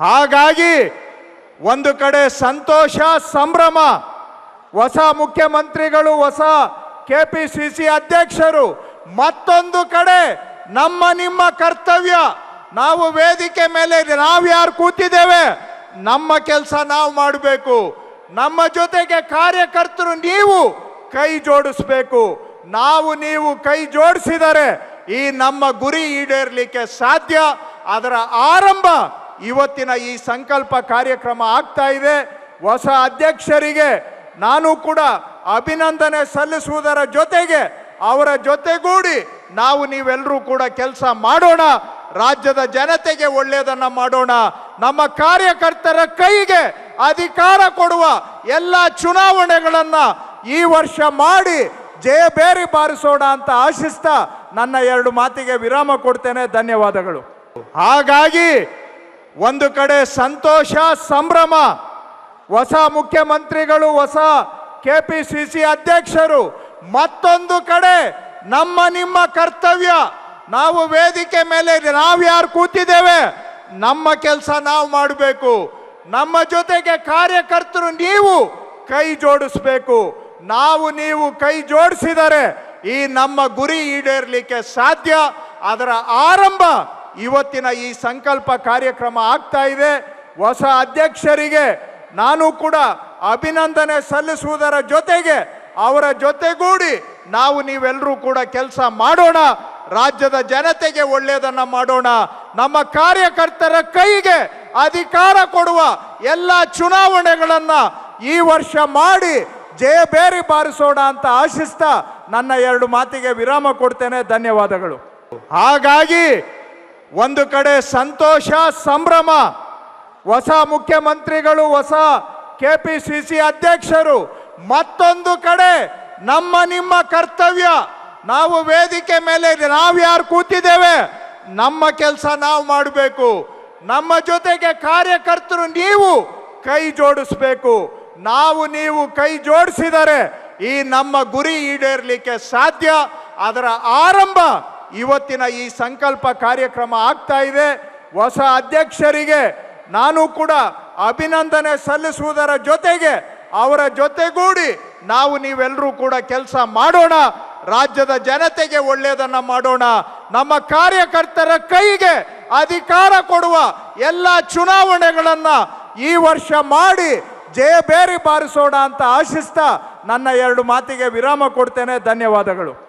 ಹಾಗಾಗಿ ಒಂದು ಕಡೆ ಸಂತೋಷ ಸಂಭ್ರಮ, ಹೊಸ ಮುಖ್ಯಮಂತ್ರಿಗಳು, ಹೊಸ ಕೆಪಿಸಿಸಿ ಅಧ್ಯಕ್ಷರು, ಮತ್ತೊಂದು ಕಡೆ ನಮ್ಮ ನಿಮ್ಮ ಕರ್ತವ್ಯ. ನಾವು ವೇದಿಕೆ ಮೇಲೆ ನಾವ್ಯಾರು ಕೂತಿದ್ದೇವೆ, ನಮ್ಮ ಕೆಲಸ ನಾವು ಮಾಡಬೇಕು. ನಮ್ಮ ಜೊತೆಗೆ ಕಾರ್ಯಕರ್ತರು ನೀವು ಕೈ ಜೋಡಿಸಬೇಕು. ನಾವು ನೀವು ಕೈ ಜೋಡಿಸಿದರೆ ಈ ನಮ್ಮ ಗುರಿ ಈಡೇರಲಿಕ್ಕೆ ಸಾಧ್ಯ. ಅದರ ಆರಂಭ ಇವತ್ತಿನ ಈ ಸಂಕಲ್ಪ ಕಾರ್ಯಕ್ರಮ ಆಗ್ತಾ ಇದೆ. ಹೊಸ ಅಧ್ಯಕ್ಷರಿಗೆ ನಾನು ಕೂಡ ಅಭಿನಂದನೆ ಸಲ್ಲಿಸುವುದರ ಜೊತೆಗೆ ಅವರ ಜೊತೆಗೂಡಿ ನಾವು ನೀವೆಲ್ಲರೂ ಕೂಡ ಕೆಲಸ ಮಾಡೋಣ. ರಾಜ್ಯದ ಜನತೆಗೆ ಒಳ್ಳೆಯದನ್ನ ಮಾಡೋಣ. ನಮ್ಮ ಕಾರ್ಯಕರ್ತರ ಕೈಗೆ ಅಧಿಕಾರ ಕೊಡುವ ಎಲ್ಲ ಚುನಾವಣೆಗಳನ್ನ ಈ ವರ್ಷ ಮಾಡಿ ಜಯಬೇರಿ ಬಾರಿಸೋಣ ಅಂತ ಆಶಿಸ್ತಾ ನನ್ನ ಎರಡು ಮಾತಿಗೆ ವಿರಾಮ ಕೊಡ್ತೇನೆ. ಧನ್ಯವಾದಗಳು. ಹಾಗಾಗಿ ಒಂದು ಕಡೆ ಸಂತೋಷ ಸಂಭ್ರಮ, ಹೊಸ ಮುಖ್ಯಮಂತ್ರಿಗಳು, ಹೊಸ ಕೆಪಿಸಿಸಿ ಅಧ್ಯಕ್ಷರು, ಮತ್ತೊಂದು ಕಡೆ ನಮ್ಮ ನಿಮ್ಮ ಕರ್ತವ್ಯ. ನಾವು ವೇದಿಕೆ ಮೇಲೆ ನಾವ್ಯಾರು ಕೂತಿದ್ದೇವೆ, ನಮ್ಮ ಕೆಲಸ ನಾವು ಮಾಡಬೇಕು. ನಮ್ಮ ಜೊತೆಗೆ ಕಾರ್ಯಕರ್ತರು ನೀವು ಕೈ ಜೋಡಿಸಬೇಕು. ನಾವು ನೀವು ಕೈ ಜೋಡಿಸಿದರೆ ಈ ನಮ್ಮ ಗುರಿ ಈಡೇರಲಿಕ್ಕೆ ಸಾಧ್ಯ. ಅದರ ಆರಂಭ ಇವತ್ತಿನ ಈ ಸಂಕಲ್ಪ ಕಾರ್ಯಕ್ರಮ ಆಗ್ತಾ ಇದೆ. ಹೊಸ ಅಧ್ಯಕ್ಷರಿಗೆ ನಾನು ಕೂಡ ಅಭಿನಂದನೆ ಸಲ್ಲಿಸುವುದರ ಜೊತೆಗೆ ಅವರ ಜೊತೆಗೂಡಿ ನಾವು ನೀವೆಲ್ಲರೂ ಕೂಡ ಕೆಲಸ ಮಾಡೋಣ. ರಾಜ್ಯದ ಜನತೆಗೆ ಒಳ್ಳೆಯದನ್ನ ಮಾಡೋಣ. ನಮ್ಮ ಕಾರ್ಯಕರ್ತರ ಕೈಗೆ ಅಧಿಕಾರ ಕೊಡುವ ಎಲ್ಲ ಚುನಾವಣೆಗಳನ್ನ ಈ ವರ್ಷ ಮಾಡಿ ಜಯಬೇರಿ ಬಾರಿಸೋಣ ಅಂತ ಆಶಿಸ್ತಾ ನನ್ನ ಎರಡು ಮಾತಿಗೆ ವಿರಾಮ ಕೊಡ್ತೇನೆ. ಧನ್ಯವಾದಗಳು. ಹಾಗಾಗಿ ಒಂದು ಕಡೆ ಸಂತೋಷ ಸಂಭ್ರಮ, ಹೊಸ ಮುಖ್ಯಮಂತ್ರಿಗಳು, ಹೊಸ ಕೆಪಿಸಿಸಿ ಅಧ್ಯಕ್ಷರು, ಮತ್ತೊಂದು ಕಡೆ ನಮ್ಮ ನಿಮ್ಮ ಕರ್ತವ್ಯ. ನಾವು ವೇದಿಕೆ ಮೇಲೆ ನಾವ್ಯಾರು ಕೂತಿದ್ದೇವೆ, ನಮ್ಮ ಕೆಲಸ ನಾವು ಮಾಡಬೇಕು. ನಮ್ಮ ಜೊತೆಗೆ ಕಾರ್ಯಕರ್ತರು ನೀವು ಕೈ ಜೋಡಿಸಬೇಕು. ನಾವು ನೀವು ಕೈ ಜೋಡಿಸಿದರೆ ಈ ನಮ್ಮ ಗುರಿ ಈಡೇರಲಿಕ್ಕೆ ಸಾಧ್ಯ. ಅದರ ಆರಂಭ ಇವತ್ತಿನ ಈ ಸಂಕಲ್ಪ ಕಾರ್ಯಕ್ರಮ ಆಗ್ತಾ ಇದೆ. ಹೊಸ ಅಧ್ಯಕ್ಷರಿಗೆ ನಾನು ಕೂಡ ಅಭಿನಂದನೆ ಸಲ್ಲಿಸುವುದರ ಜೊತೆಗೆ ಅವರ ಜೊತೆಗೂಡಿ ನಾವು ನೀವೆಲ್ಲರೂ ಕೂಡ ಕೆಲಸ ಮಾಡೋಣ. ರಾಜ್ಯದ ಜನತೆಗೆ ಒಳ್ಳೆಯದನ್ನ ಮಾಡೋಣ. ನಮ್ಮ ಕಾರ್ಯಕರ್ತರ ಕೈಗೆ ಅಧಿಕಾರ ಕೊಡುವ ಎಲ್ಲ ಚುನಾವಣೆಗಳನ್ನ ಈ ವರ್ಷ ಮಾಡಿ ಜಯಬೇರಿ ಬಾರಿಸೋಣ ಅಂತ ಆಶಿಸ್ತಾ ನನ್ನ ಎರಡು ಮಾತಿಗೆ ವಿರಾಮ ಕೊಡ್ತೇನೆ. ಧನ್ಯವಾದಗಳು.